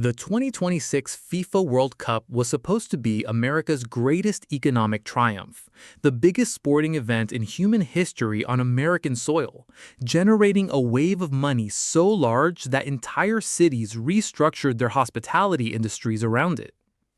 The 2026 FIFA World Cup was supposed to be America's greatest economic triumph, the biggest sporting event in human history on American soil, generating a wave of money so large that entire cities restructured their hospitality industries around it.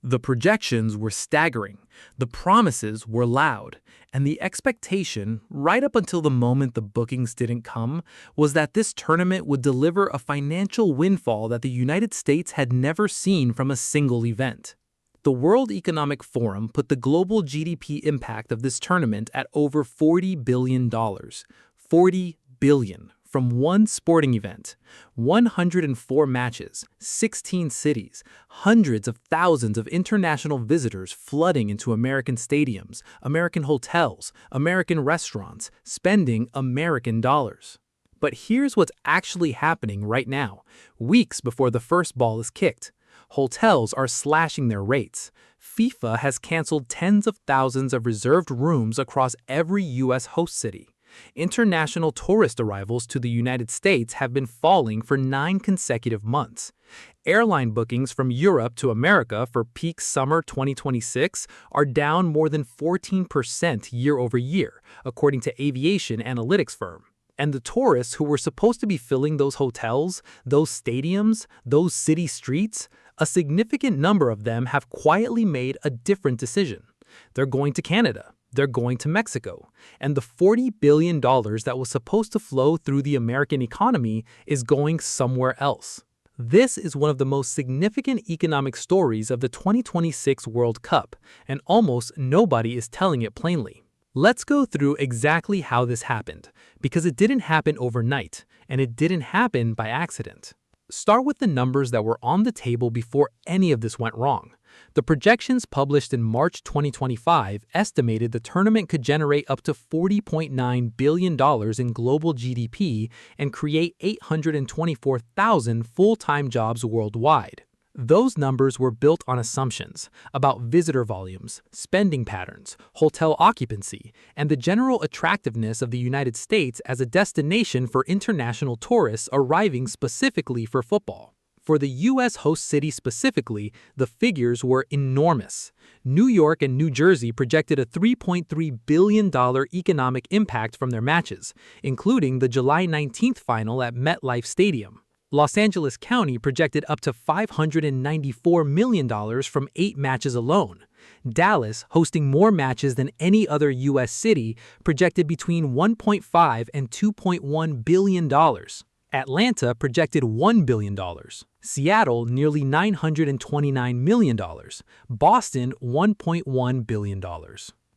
The projections were staggering, the promises were loud, and the expectation, right up until the moment the bookings didn't come, was that this tournament would deliver a financial windfall that the United States had never seen from a single event. The World Economic Forum put the global GDP impact of this tournament at over $40 billion. $40 billion. From one sporting event, 104 matches, 16 cities, hundreds of thousands of international visitors flooding into American stadiums, American hotels, American restaurants, spending American dollars. But here's what's actually happening right now, weeks before the first ball is kicked. Hotels are slashing their rates. FIFA has canceled tens of thousands of reserved rooms across every U.S. host city. International tourist arrivals to the United States have been falling for 9 consecutive months. Airline bookings from Europe to America for peak summer 2026 are down more than 14% year over year, according to aviation analytics firm. And the tourists who were supposed to be filling those hotels, those stadiums, those city streets, a significant number of them have quietly made a different decision. They're going to Canada. They're going to Mexico, and the $40 billion that was supposed to flow through the American economy is going somewhere else. This is one of the most significant economic stories of the 2026 World Cup, and almost nobody is telling it plainly. Let's go through exactly how this happened, because it didn't happen overnight, and it didn't happen by accident. Start with the numbers that were on the table before any of this went wrong. The projections published in March 2025 estimated the tournament could generate up to $40.9 billion in global GDP and create 824,000 full-time jobs worldwide. Those numbers were built on assumptions about visitor volumes, spending patterns, hotel occupancy, and the general attractiveness of the United States as a destination for international tourists arriving specifically for football. For the U.S. host city specifically, the figures were enormous. New York and New Jersey projected a $3.3 billion economic impact from their matches, including the July 19th final at MetLife Stadium. Los Angeles County projected up to $594 million from 8 matches alone. Dallas, hosting more matches than any other U.S. city, projected between $1.5 and $2.1 billion. Atlanta projected $1 billion. Seattle, nearly $929 million. Boston, $1.1 billion.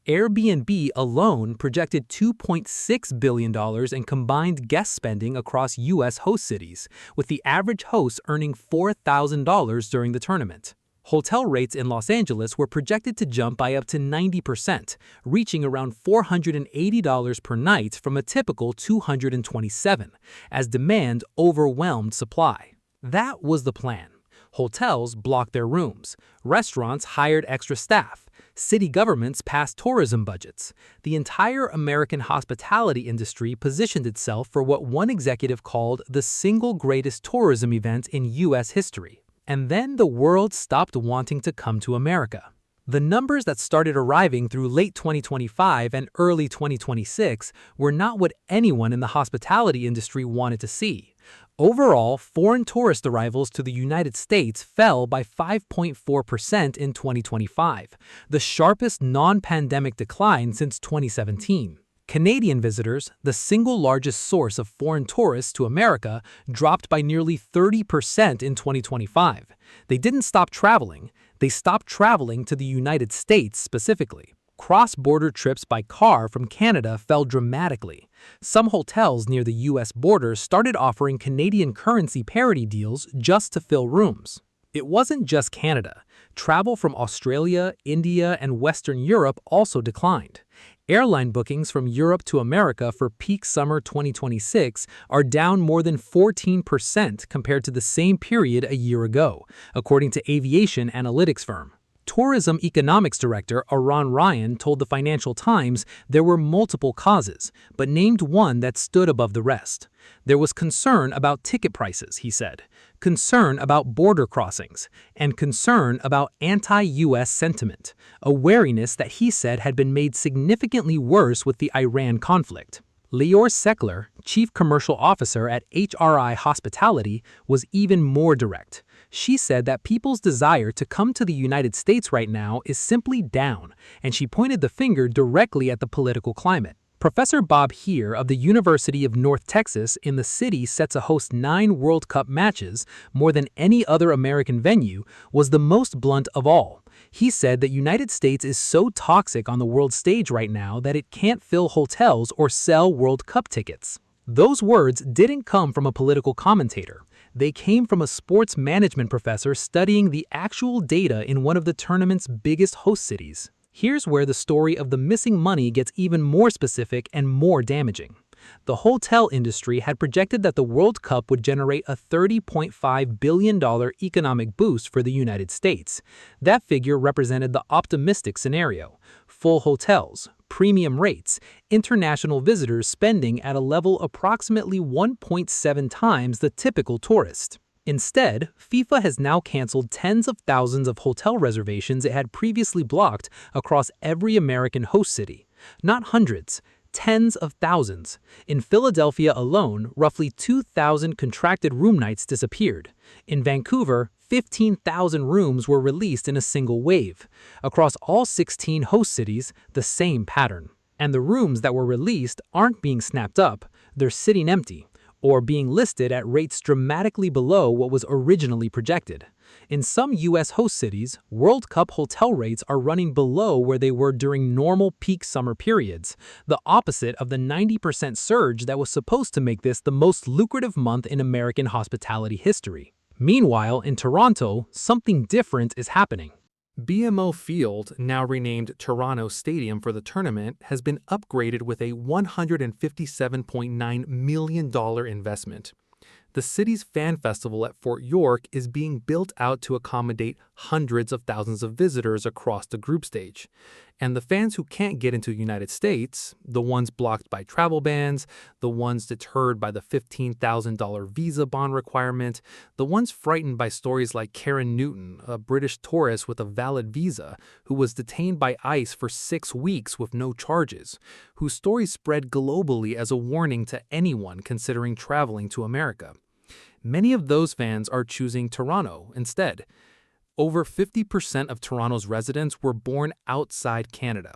Airbnb alone projected $2.6 billion in combined guest spending across U.S. host cities, with the average host earning $4,000 during the tournament. Hotel rates in Los Angeles were projected to jump by up to 90%, reaching around $480 per night from a typical $227, as demand overwhelmed supply. That was the plan. Hotels blocked their rooms, restaurants hired extra staff, city governments passed tourism budgets. The entire American hospitality industry positioned itself for what one executive called the single greatest tourism event in U.S. history. And then the world stopped wanting to come to America. The numbers that started arriving through late 2025 and early 2026 were not what anyone in the hospitality industry wanted to see. Overall, foreign tourist arrivals to the United States fell by 5.4% in 2025, the sharpest non-pandemic decline since 2017. Canadian visitors, the single largest source of foreign tourists to America, dropped by nearly 30% in 2025. They didn't stop traveling, they stopped traveling to the United States specifically. Cross-border trips by car from Canada fell dramatically. Some hotels near the U.S. border started offering Canadian currency parity deals just to fill rooms. It wasn't just Canada. Travel from Australia, India, and Western Europe also declined. Airline bookings from Europe to America for peak summer 2026 are down more than 14% compared to the same period a year ago, according to aviation analytics firm. Tourism Economics Director Aron Ryan told the Financial Times there were multiple causes, but named one that stood above the rest. There was concern about ticket prices, he said, concern about border crossings, and concern about anti-U.S. sentiment, a wariness that he said had been made significantly worse with the Iran conflict. Lior Sekler, chief commercial officer at HRI Hospitality, was even more direct. She said that people's desire to come to the United States right now is simply down, and she pointed the finger directly at the political climate. Professor Bob Heer of the University of North Texas in the city set to host 9 World Cup matches, more than any other American venue, was the most blunt of all. He said the United States is so toxic on the world stage right now that it can't fill hotels or sell World Cup tickets. Those words didn't come from a political commentator. They came from a sports management professor studying the actual data in one of the tournament's biggest host cities. Here's where the story of the missing money gets even more specific and more damaging. The hotel industry had projected that the World Cup would generate a $30.5 billion economic boost for the United States. That figure represented the optimistic scenario: full hotels, premium rates, international visitors spending at a level approximately 1.7 times the typical tourist. Instead, FIFA has now canceled tens of thousands of hotel reservations it had previously blocked across every American host city. Not hundreds, tens of thousands. In Philadelphia alone, roughly 2,000 contracted room nights disappeared. In Vancouver, 15,000 rooms were released in a single wave. Across all 16 host cities, the same pattern. And the rooms that were released aren't being snapped up, they're sitting empty, or being listed at rates dramatically below what was originally projected. In some U.S. host cities, World Cup hotel rates are running below where they were during normal peak summer periods, the opposite of the 90% surge that was supposed to make this the most lucrative month in American hospitality history. Meanwhile, in Toronto, something different is happening. BMO Field, now renamed Toronto Stadium for the tournament, has been upgraded with a $157.9 million investment. The city's fan festival at Fort York is being built out to accommodate hundreds of thousands of visitors across the group stage. And the fans who can't get into the United States, the ones blocked by travel bans, the ones deterred by the $15,000 visa bond requirement, the ones frightened by stories like Karen Newton, a British tourist with a valid visa, who was detained by ICE for 6 weeks with no charges, whose stories spread globally as a warning to anyone considering traveling to America. Many of those fans are choosing Toronto instead. Over 50% of Toronto's residents were born outside Canada.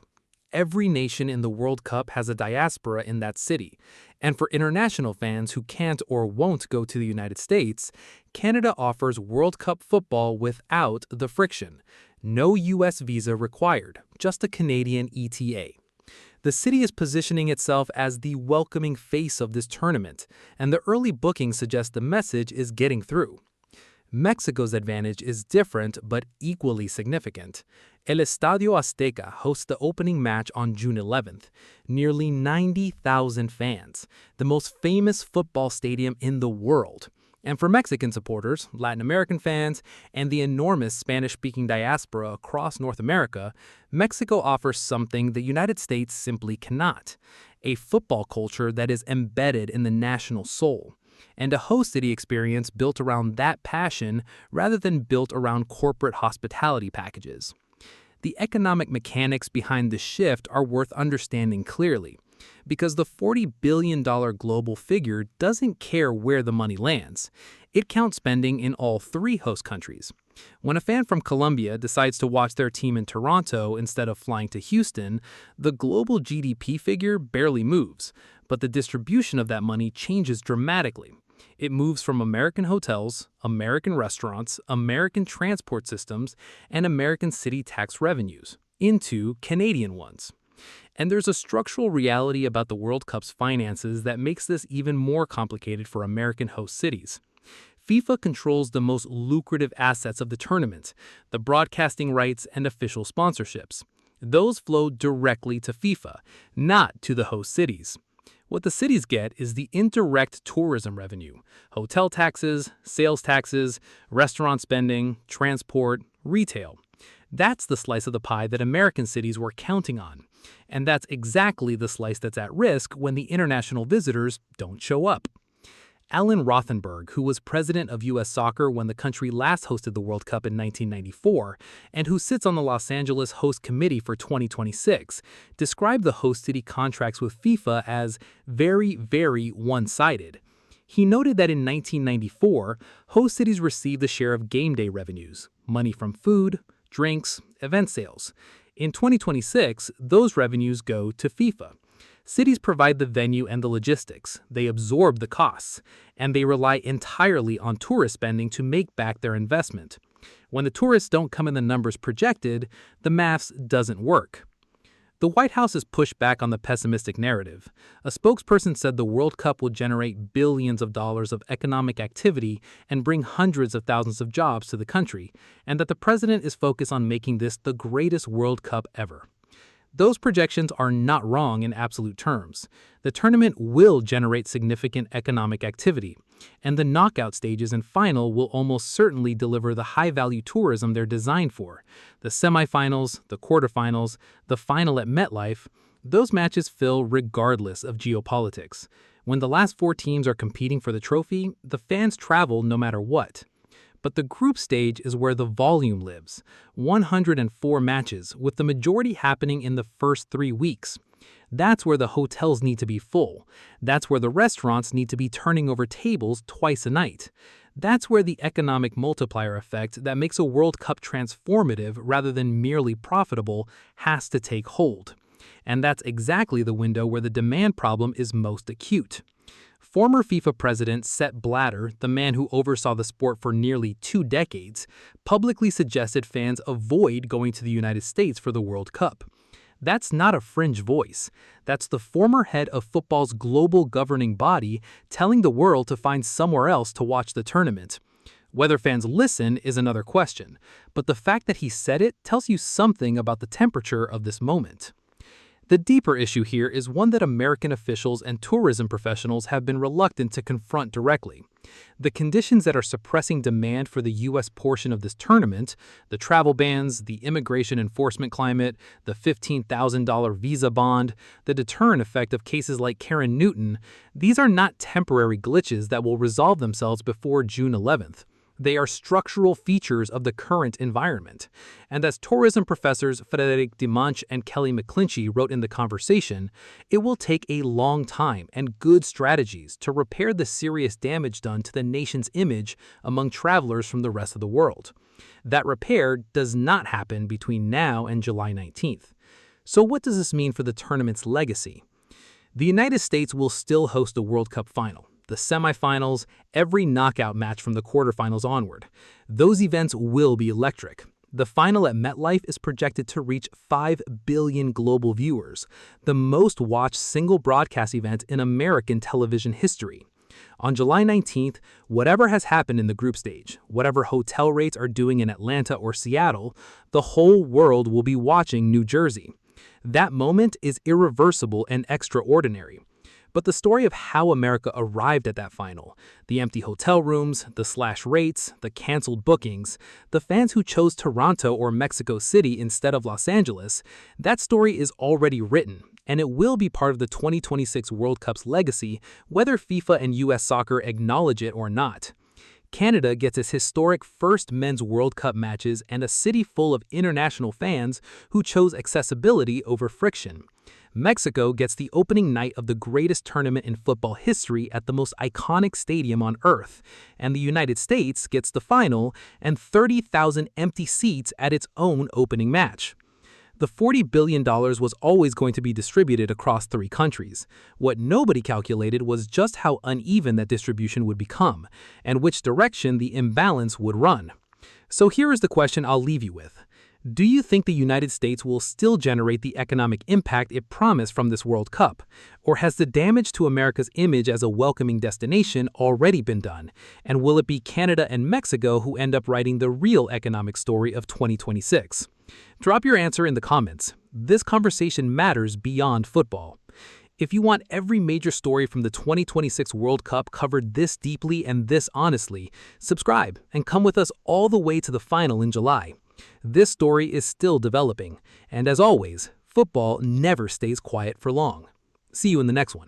Every nation in the World Cup has a diaspora in that city. And for international fans who can't or won't go to the United States, Canada offers World Cup football without the friction. No U.S. visa required, just a Canadian ETA. The city is positioning itself as the welcoming face of this tournament, and the early bookings suggest the message is getting through. Mexico's advantage is different but equally significant. El Estadio Azteca hosts the opening match on June 11th. Nearly 90,000 fans, the most famous football stadium in the world. And for Mexican supporters, Latin American fans, and the enormous Spanish-speaking diaspora across North America, Mexico offers something the United States simply cannot: a football culture that is embedded in the national soul, and a host city experience built around that passion rather than built around corporate hospitality packages. The economic mechanics behind the shift are worth understanding clearly, because the $40 billion global figure doesn't care where the money lands. It counts spending in all 3 host countries. When a fan from Colombia decides to watch their team in Toronto instead of flying to Houston, the global GDP figure barely moves, but the distribution of that money changes dramatically. It moves from American hotels, American restaurants, American transport systems, and American city tax revenues into Canadian ones. And there's a structural reality about the World Cup's finances that makes this even more complicated for American host cities. FIFA controls the most lucrative assets of the tournament, the broadcasting rights and official sponsorships. Those flow directly to FIFA, not to the host cities. What the cities get is the indirect tourism revenue: hotel taxes, sales taxes, restaurant spending, transport, retail. That's the slice of the pie that American cities were counting on. And that's exactly the slice that's at risk when the international visitors don't show up. Alan Rothenberg, who was president of U.S. Soccer when the country last hosted the World Cup in 1994, and who sits on the Los Angeles Host Committee for 2026, described the host city contracts with FIFA as very, very one-sided. He noted that in 1994, host cities received a share of game day revenues, money from food, drinks, event sales. In 2026, those revenues go to FIFA. Cities provide the venue and the logistics, they absorb the costs, and they rely entirely on tourist spending to make back their investment. When the tourists don't come in the numbers projected, the maths doesn't work. The White House has pushed back on the pessimistic narrative. A spokesperson said the World Cup will generate billions of dollars of economic activity and bring hundreds of thousands of jobs to the country, and that the president is focused on making this the greatest World Cup ever. Those projections are not wrong in absolute terms. The tournament will generate significant economic activity, and the knockout stages and final will almost certainly deliver the high-value tourism they're designed for. The semifinals, the quarterfinals, the final at MetLife, those matches fill regardless of geopolitics. When the last 4 teams are competing for the trophy, the fans travel no matter what. But the group stage is where the volume lives. 104 matches, with the majority happening in the first 3 weeks. That's where the hotels need to be full. That's where the restaurants need to be turning over tables twice a night. That's where the economic multiplier effect that makes a World Cup transformative rather than merely profitable has to take hold. And that's exactly the window where the demand problem is most acute. Former FIFA president Sepp Blatter, the man who oversaw the sport for nearly 2 decades, publicly suggested fans avoid going to the United States for the World Cup. That's not a fringe voice. That's the former head of football's global governing body telling the world to find somewhere else to watch the tournament. Whether fans listen is another question, but the fact that he said it tells you something about the temperature of this moment. The deeper issue here is one that American officials and tourism professionals have been reluctant to confront directly. The conditions that are suppressing demand for the U.S. portion of this tournament, the travel bans, the immigration enforcement climate, the $15,000 visa bond, the deterrent effect of cases like Karen Newton, these are not temporary glitches that will resolve themselves before June 11th. They are structural features of the current environment. And as tourism professors Frederic Dimanche and Kelly McClinchy wrote in The Conversation, it will take a long time and good strategies to repair the serious damage done to the nation's image among travelers from the rest of the world. That repair does not happen between now and July 19th. So what does this mean for the tournament's legacy? The United States will still host the World Cup final, the semifinals, every knockout match from the quarterfinals onward. Those events will be electric. The final at MetLife is projected to reach 5 billion global viewers, the most watched single broadcast event in American television history. On July 19th, whatever has happened in the group stage, whatever hotel rates are doing in Atlanta or Seattle, the whole world will be watching New Jersey. That moment is irreversible and extraordinary. But the story of how America arrived at that final, the empty hotel rooms, the slash rates, the canceled bookings, the fans who chose Toronto or Mexico City instead of Los Angeles, that story is already written, and it will be part of the 2026 World Cup's legacy, whether FIFA and U.S. Soccer acknowledge it or not. Canada gets its historic first men's World Cup matches and a city full of international fans who chose accessibility over friction. Mexico gets the opening night of the greatest tournament in football history at the most iconic stadium on earth, and the United States gets the final and 30,000 empty seats at its own opening match. The $40 billion was always going to be distributed across 3 countries. What nobody calculated was just how uneven that distribution would become, and which direction the imbalance would run. So here is the question I'll leave you with. Do you think the United States will still generate the economic impact it promised from this World Cup? Or has the damage to America's image as a welcoming destination already been done? And will it be Canada and Mexico who end up writing the real economic story of 2026? Drop your answer in the comments. This conversation matters beyond football. If you want every major story from the 2026 World Cup covered this deeply and this honestly, subscribe and come with us all the way to the final in July. This story is still developing, and as always, football never stays quiet for long. See you in the next one.